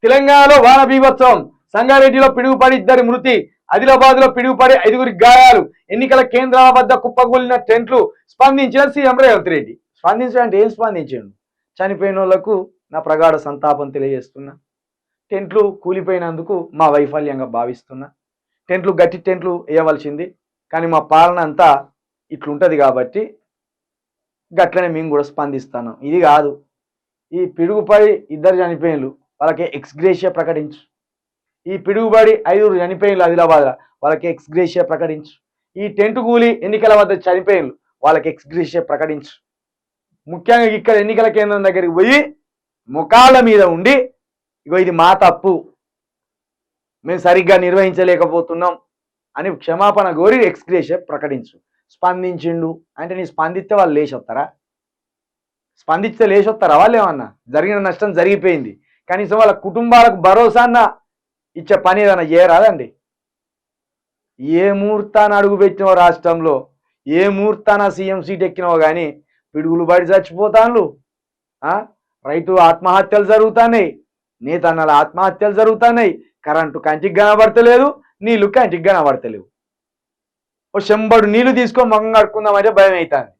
తెలంగాణలో వాన బీభత్సవం. సంగారెడ్డిలో పిడుగుపడి 2 మృతి. ఆదిలాబాద్ లో పిడుగుపడి 5 గాయాలు. ఎన్నికల కేంద్రాల వద్ద కుప్పగూలిన టెంట్లు. స్పందించిన సీఎం రేవంత్ రెడ్డి. స్పందించాలంటే ఏం స్పందించాడు? చనిపోయిన వాళ్లకు నా ప్రగాఢ సంతాపం తెలియజేస్తున్నా. టెంట్లు కూలిపోయినందుకు మా వైఫల్యంగా భావిస్తున్నా. టెంట్లు గట్టి టెంట్లు వేయవలసింది, కానీ మా పాలన అంతా ఇట్లుంటుంది కాబట్టి గట్లనే మేము కూడా స్పందిస్తాను. ఇది కాదు, ఈ పిడుగుపై 2 చనిపోయినలు వాళ్ళకి ఎక్స్గ్రేషియా ప్రకటించు. ఈ పిడుగుబడి 5 చనిపోయినలు ఆదిలాబాద్ వాళ్ళకి ఎక్స్గ్రేషియా ప్రకటించు. ఈ టెంట్ కూలి ఎన్నికల వద్ద చనిపోయినలు వాళ్ళకి ఎక్స్గ్రేషియా ప్రకటించు. ముఖ్యంగా ఇక్కడ ఎన్నికల కేంద్రం దగ్గరికి పోయి ముఖాల మీద ఉండి, ఇగో ఇది మా తప్పు, మేము సరిగ్గా నిర్వహించలేకపోతున్నాం అని క్షమాపణ కోరి ఎక్స్గ్రేషియా ప్రకటించు. స్పందించిండు అంటే నీ స్పందిస్తే వాళ్ళు లేచొస్తారా? స్పందిస్తే లేచొస్తారా? వాళ్ళు ఏమన్నా జరిగిన నష్టం జరిగిపోయింది, కనీసం వాళ్ళ కుటుంబాలకు భరోసాన్న ఇచ్చే పని ఏదైనా చేయరాదండి? ఏ ముహూర్తాన్ని అడుగుపెట్టినో రాష్ట్రంలో, ఏ ముహూర్తాన సీఎం సీట్ ఎక్కినావో కానీ పిడుగులు బడి చచ్చిపోతాను, రైతు ఆత్మహత్యలు జరుగుతున్నాయి, నేతన్నల ఆత్మహత్యలు జరుగుతున్నాయి, కరెంటు కంటికి కనబడతలేదు, నీళ్లు కంటికి కనబడతలేవు. ఓ 100 నీళ్లు తీసుకొని మొహం కడుక్కుందామంటే భయం అవుతుంది.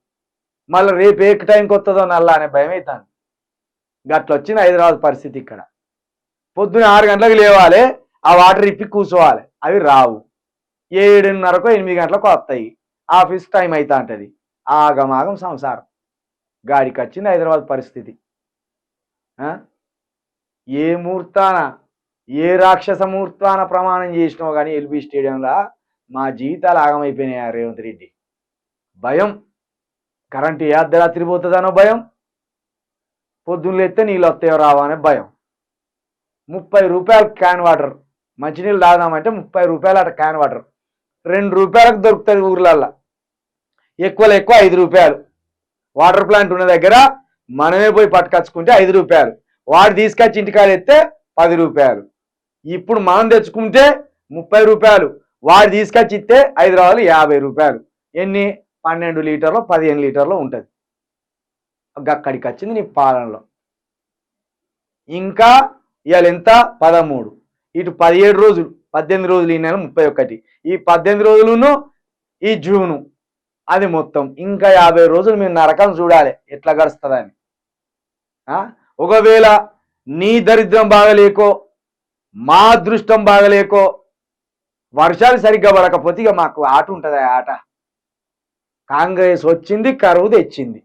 మళ్ళీ రేపు ఏ టైంకి వస్తుందో నల్లా అనే భయం అవుతుంది. గట్ల వచ్చింది హైదరాబాద్ పరిస్థితి. ఇక్కడ పొద్దున 6 గంటలకు లేవాలి, ఆ వాటర్ ఇప్పి కూర్చోవాలి, అవి రావు. 7:30కో 8 గంటలకు వస్తాయి, ఆఫీస్ టైం అవుతా ఉంటుంది. ఆగమాగం సంసారం. గాడికి వచ్చింది హైదరాబాద్ పరిస్థితి. ఏ ముహూర్తాన, ఏ రాక్షస ముహూర్తాన ప్రమాణం చేసినావు కానీ ఎల్బీ స్టేడియంలో మా జీవితాలు ఆగమైపోయినాయి. రేవంత్ రెడ్డి భయం, కరెంటు ఏ అర్ధరాత్రి పోతుందనో భయం, పొద్దున్న లేస్తే నీళ్ళు వస్తాయో రావా అనే భయం. 30 రూపాయలు క్యాన్ వాటర్, మంచినీళ్ళు తాగుదామంటే 30 రూపాయలు అట క్యాన్ వాటర్. 2 రూపాయలకు దొరుకుతుంది ఊర్లల్లో, ఎక్కువలో ఎక్కువ 5 రూపాయలు. వాటర్ ప్లాంట్ ఉన్న దగ్గర మనమే పోయి పట్టుకొచ్చుకుంటే 5 రూపాయలు, వాడు తీసుకొచ్చి ఇంటికాడ ఎత్తే 10 రూపాయలు. ఇప్పుడు మనం తెచ్చుకుంటే 30 రూపాయలు, వాడు తీసుకొచ్చి ఇస్తే హైదరాబాద్ 50 రూపాయలు. ఎన్ని? 12 లీటర్లు 15 లీటర్లు ఉంటుంది. అక్కడికి వచ్చింది నీ పాలనలో. ఇంకా ఇవాళ ఎంత? 13, ఇటు 17 రోజులు, 18 రోజులు, ఈ నెల 31, ఈ 18 రోజులును ఈ జూను, అది మొత్తం ఇంకా 50 రోజులు మేము నరకం చూడాలి ఎట్లా గడుస్తుందని. ఒకవేళ నీ దరిద్రం బాగలేకో, మా అదృష్టం బాగలేకో, వర్షాలు సరిగ్గా పడకపోతే ఇక మాకు ఆట ఉంటుంది. ఆట కాంగ్రెస్ వచ్చింది, కరువు తెచ్చింది,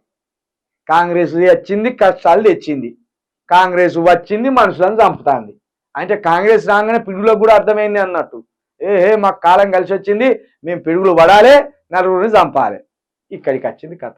కాంగ్రెస్ వచ్చింది, కష్టాలు తెచ్చింది, కాంగ్రెస్ వచ్చింది, మనుషులను చంపుతుంది. అంటే కాంగ్రెస్ రాగానే పిడుగులకు కూడా అర్థమైంది అన్నట్టు. మాకు కాలం కలిసి వచ్చింది, మేము పిడుగులు పడాలి, నలుగురిని చంపాలి. ఇక్కడికి వచ్చింది కథ.